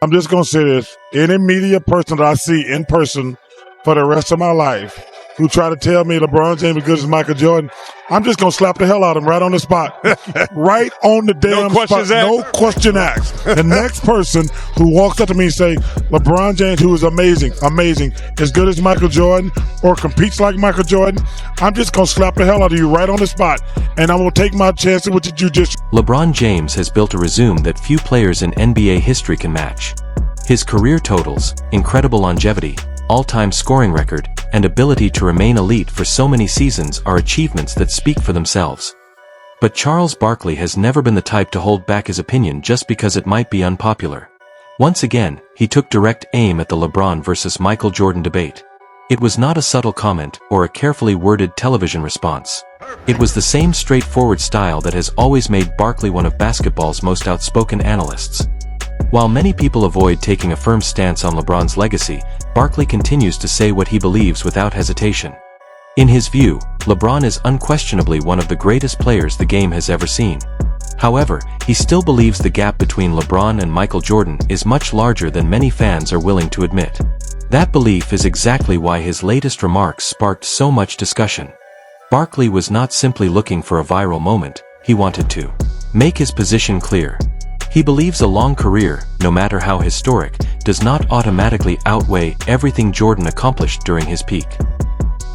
I'm just going to say this. Any media person that I see in person for the rest of my life who try to tell me LeBron James is good as Michael Jordan, I'm just going to slap the hell out of him right on the spot. Right on the damn spot. No question asked. The next person who walks up to me and say, LeBron James, who is amazing, as good as Michael Jordan or competes like Michael Jordan, I'm just going to slap the hell out of you right on the spot. And I'm going to take my chances with the judicial. LeBron James has built a resume that few players in NBA history can match. His career totals, incredible longevity, all-time scoring record, and ability to remain elite for so many seasons are achievements that speak for themselves. But Charles Barkley has never been the type to hold back his opinion just because it might be unpopular. Once again, he took direct aim at the LeBron versus Michael Jordan debate. It was not a subtle comment or a carefully worded television response. It was the same straightforward style that has always made Barkley one of basketball's most outspoken analysts. While many people avoid taking a firm stance on LeBron's legacy, Barkley continues to say what he believes without hesitation. In his view, LeBron is unquestionably one of the greatest players the game has ever seen. However, he still believes the gap between LeBron and Michael Jordan is much larger than many fans are willing to admit. That belief is exactly why his latest remarks sparked so much discussion. Barkley was not simply looking for a viral moment, he wanted to make his position clear. He believes a long career, no matter how historic, does not automatically outweigh everything Jordan accomplished during his peak.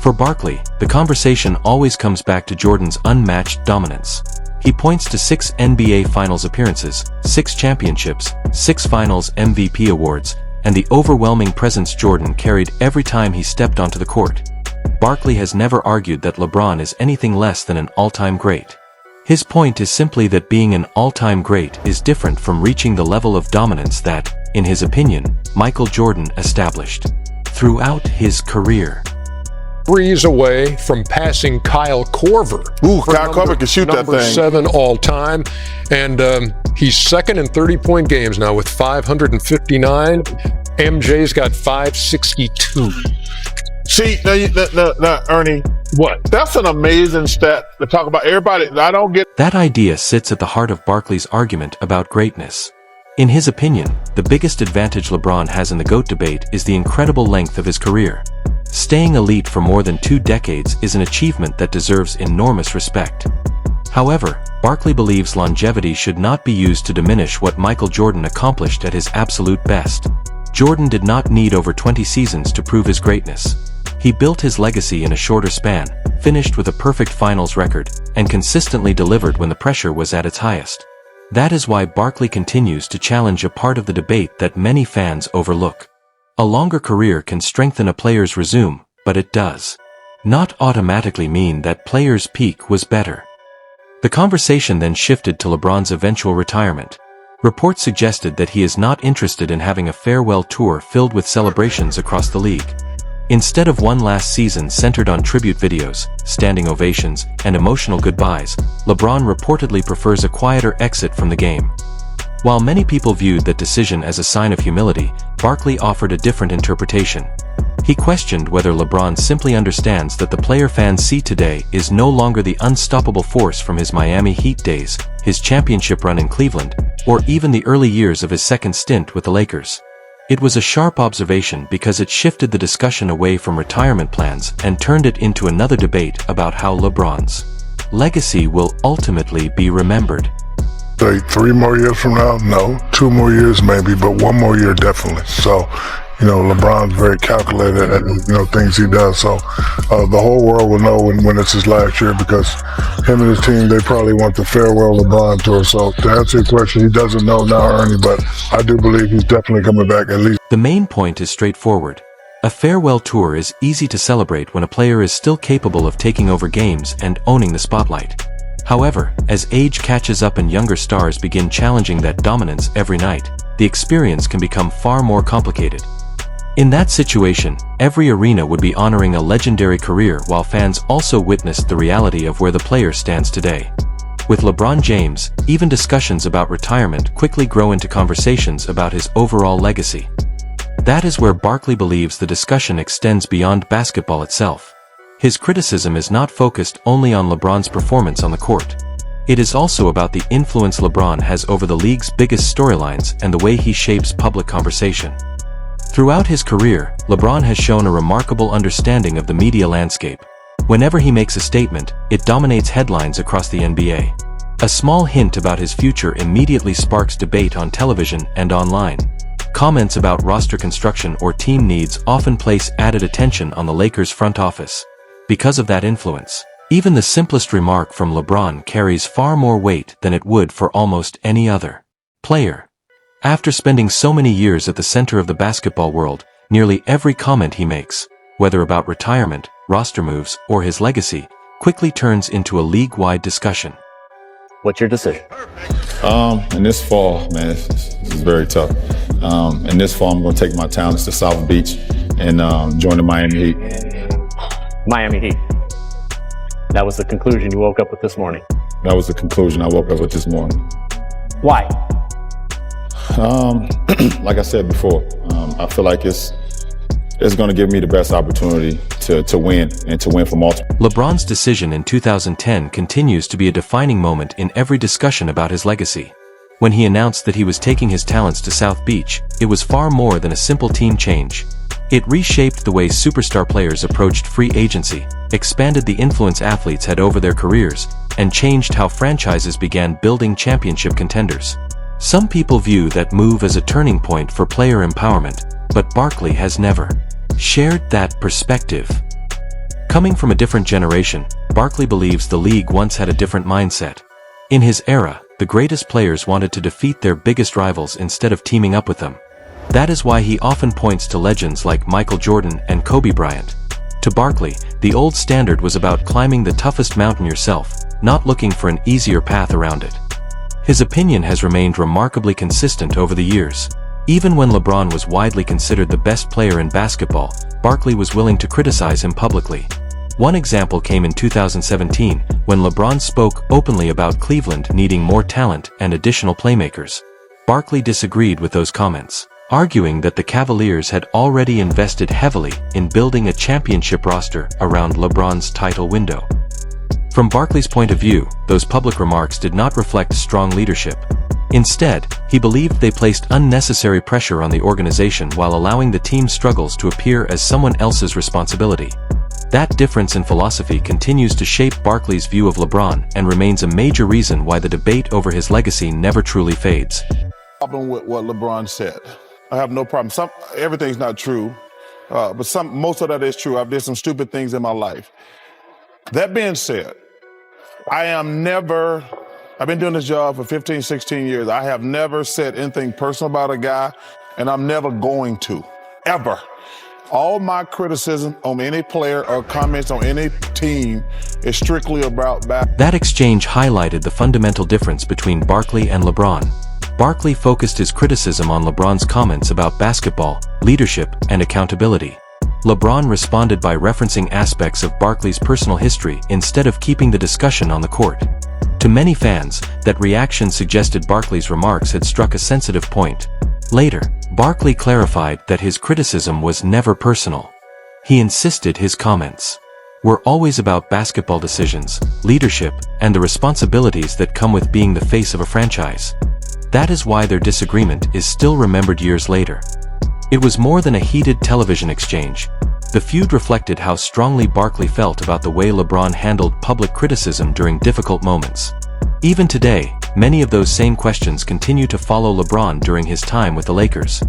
For Barkley, the conversation always comes back to Jordan's unmatched dominance. He points to 6 NBA Finals appearances, 6 championships, 6 Finals MVP awards, and the overwhelming presence Jordan carried every time he stepped onto the court. Barkley has never argued that LeBron is anything less than an all-time great. His point is simply that being an all-time great is different from reaching the level of dominance that, in his opinion, Michael Jordan established throughout his career. Breeze away from passing Kyle Korver. Ooh, Kyle Korver can shoot that thing. Number 7 all-time. And he's second in 30-point games now with 559. MJ's got 562. See, now, Ernie. What? That's an amazing stat to talk about. Everybody, I don't get. That idea sits at the heart of Barkley's argument about greatness. In his opinion, the biggest advantage LeBron has in the GOAT debate is the incredible length of his career. Staying elite for more than 2 decades is an achievement that deserves enormous respect. However, Barkley believes longevity should not be used to diminish what Michael Jordan accomplished at his absolute best. Jordan did not need over 20 seasons to prove his greatness. He built his legacy in a shorter span, finished with a perfect finals record, and consistently delivered when the pressure was at its highest. That is why Barkley continues to challenge a part of the debate that many fans overlook. A longer career can strengthen a player's resume, but it does not automatically mean that player's peak was better. The conversation then shifted to LeBron's eventual retirement. Reports suggested that he is not interested in having a farewell tour filled with celebrations across the league. Instead of one last season centered on tribute videos, standing ovations, and emotional goodbyes, LeBron reportedly prefers a quieter exit from the game. While many people viewed that decision as a sign of humility, Barkley offered a different interpretation. He questioned whether LeBron simply understands that the player fans see today is no longer the unstoppable force from his Miami Heat days, his championship run in Cleveland, or even the early years of his second stint with the Lakers. It was a sharp observation because it shifted the discussion away from retirement plans and turned it into another debate about how LeBron's legacy will ultimately be remembered. 3 more years from now? No. 2 more years maybe, but 1 more year definitely. So, LeBron's very calculated at, things he does. So, the whole world will know when it's his last year because him and his team, they probably want the farewell LeBron tour. So, to answer your question, he doesn't know now, Ernie, but I do believe he's definitely coming back at least. The main point is straightforward. A farewell tour is easy to celebrate when a player is still capable of taking over games and owning the spotlight. However, as age catches up and younger stars begin challenging that dominance every night, the experience can become far more complicated. In that situation, every arena would be honoring a legendary career while fans also witnessed the reality of where the player stands today. With LeBron James, even discussions about retirement quickly grow into conversations about his overall legacy. That is where Barkley believes the discussion extends beyond basketball itself. His criticism is not focused only on LeBron's performance on the court. It is also about the influence LeBron has over the league's biggest storylines and the way he shapes public conversation. Throughout his career, LeBron has shown a remarkable understanding of the media landscape. Whenever he makes a statement, it dominates headlines across the NBA. A small hint about his future immediately sparks debate on television and online. Comments about roster construction or team needs often place added attention on the Lakers' front office. Because of that influence, even the simplest remark from LeBron carries far more weight than it would for almost any other player. After spending so many years at the center of the basketball world, nearly every comment he makes, whether about retirement, roster moves, or his legacy, quickly turns into a league-wide discussion. What's your decision? In this fall, man, this is very tough. In this fall, I'm going to take my talents to South Beach and join the Miami Heat. Miami Heat. That was the conclusion you woke up with this morning. That was the conclusion I woke up with this morning. Why? Like I said before, I feel like it's going to give me the best opportunity to win and to win for multiple. LeBron's decision in 2010 continues to be a defining moment in every discussion about his legacy. When he announced that he was taking his talents to South Beach, it was far more than a simple team change. It reshaped the way superstar players approached free agency, expanded the influence athletes had over their careers, and changed how franchises began building championship contenders. Some people view that move as a turning point for player empowerment, but Barkley has never shared that perspective. Coming from a different generation, Barkley believes the league once had a different mindset. In his era, the greatest players wanted to defeat their biggest rivals instead of teaming up with them. That is why he often points to legends like Michael Jordan and Kobe Bryant. To Barkley, the old standard was about climbing the toughest mountain yourself, not looking for an easier path around it. His opinion has remained remarkably consistent over the years. Even when LeBron was widely considered the best player in basketball, Barkley was willing to criticize him publicly. One example came in 2017, when LeBron spoke openly about Cleveland needing more talent and additional playmakers. Barkley disagreed with those comments, arguing that the Cavaliers had already invested heavily in building a championship roster around LeBron's title window. From Barkley's point of view, those public remarks did not reflect strong leadership. Instead, he believed they placed unnecessary pressure on the organization while allowing the team's struggles to appear as someone else's responsibility. That difference in philosophy continues to shape Barkley's view of LeBron and remains a major reason why the debate over his legacy never truly fades. Problem with what LeBron said. I have no problem. Everything's not true, but most of that is true. I've did some stupid things in my life. That being said, I've been doing this job for 15, 16 years. I have never said anything personal about a guy, and I'm never going to, ever. All my criticism on any player or comments on any team is strictly about basketball. That exchange highlighted the fundamental difference between Barkley and LeBron. Barkley focused his criticism on LeBron's comments about basketball, leadership, and accountability. LeBron responded by referencing aspects of Barkley's personal history instead of keeping the discussion on the court. To many fans, that reaction suggested Barkley's remarks had struck a sensitive point. Later, Barkley clarified that his criticism was never personal. He insisted his comments were always about basketball decisions, leadership, and the responsibilities that come with being the face of a franchise. That is why their disagreement is still remembered years later. It was more than a heated television exchange. The feud reflected how strongly Barkley felt about the way LeBron handled public criticism during difficult moments. Even today, many of those same questions continue to follow LeBron during his time with the Lakers.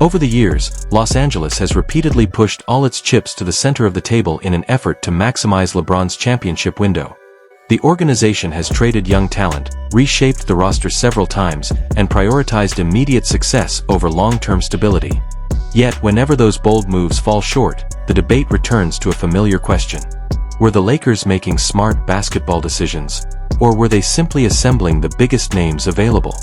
Over the years, Los Angeles has repeatedly pushed all its chips to the center of the table in an effort to maximize LeBron's championship window. The organization has traded young talent, reshaped the roster several times, and prioritized immediate success over long-term stability. Yet, whenever those bold moves fall short, the debate returns to a familiar question. Were the Lakers making smart basketball decisions, or were they simply assembling the biggest names available?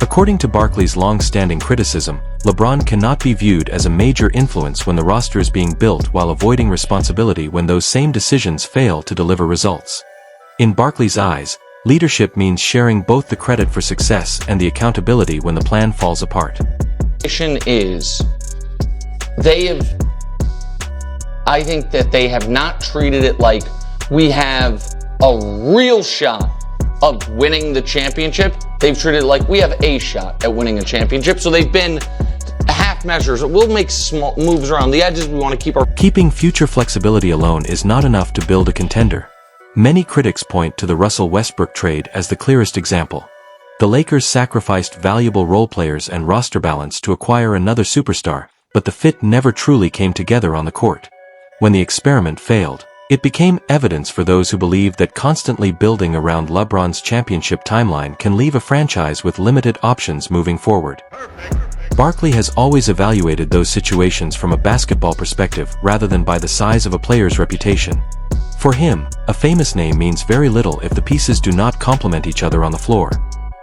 According to Barkley's long-standing criticism, LeBron cannot be viewed as a major influence when the roster is being built while avoiding responsibility when those same decisions fail to deliver results. In Barkley's eyes, leadership means sharing both the credit for success and the accountability when the plan falls apart. I think that they have not treated it like we have a real shot of winning the championship. They've treated it like we have a shot at winning a championship. So they've been half measures. We'll make small moves around the edges. We want to keep our... Keeping future flexibility alone is not enough to build a contender. Many critics point to the Russell Westbrook trade as the clearest example. The Lakers sacrificed valuable role players and roster balance to acquire another superstar, but the fit never truly came together on the court. When the experiment failed, it became evidence for those who believe that constantly building around LeBron's championship timeline can leave a franchise with limited options moving forward. Barkley has always evaluated those situations from a basketball perspective rather than by the size of a player's reputation. For him, a famous name means very little if the pieces do not complement each other on the floor.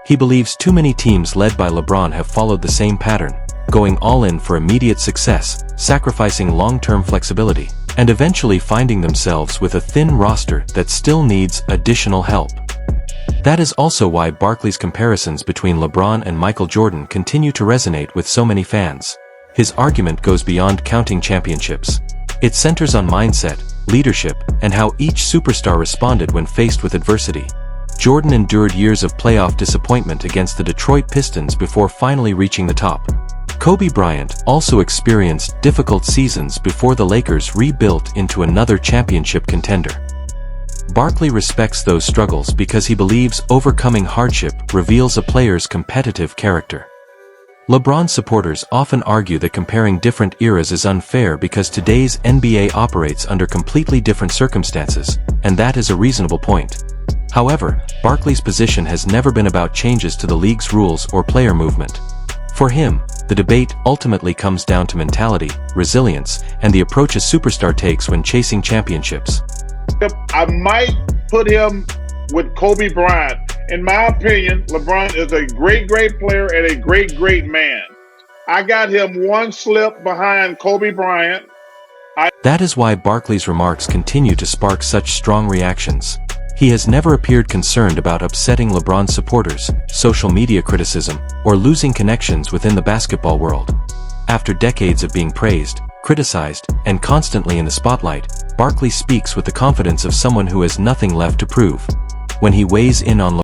He believes too many teams led by LeBron have followed the same pattern, going all in for immediate success, sacrificing long-term flexibility, and eventually finding themselves with a thin roster that still needs additional help. That is also why Barkley's comparisons between LeBron and Michael Jordan continue to resonate with so many fans. His argument goes beyond counting championships. It centers on mindset, leadership, and how each superstar responded when faced with adversity. Jordan endured years of playoff disappointment against the Detroit Pistons before finally reaching the top. Kobe Bryant also experienced difficult seasons before the Lakers rebuilt into another championship contender. Barkley respects those struggles because he believes overcoming hardship reveals a player's competitive character. LeBron supporters often argue that comparing different eras is unfair because today's NBA operates under completely different circumstances, and that is a reasonable point. However, Barkley's position has never been about changes to the league's rules or player movement. For him, the debate ultimately comes down to mentality, resilience, and the approach a superstar takes when chasing championships. I might put him with Kobe Bryant. In my opinion, LeBron is a great player and a great man. I got him one slip behind Kobe Bryant. That is why Barkley's remarks continue to spark such strong reactions. He has never appeared concerned about upsetting LeBron's supporters, social media criticism, or losing connections within the basketball world. After decades of being praised, criticized, and constantly in the spotlight, Barkley speaks with the confidence of someone who has nothing left to prove. When he weighs in on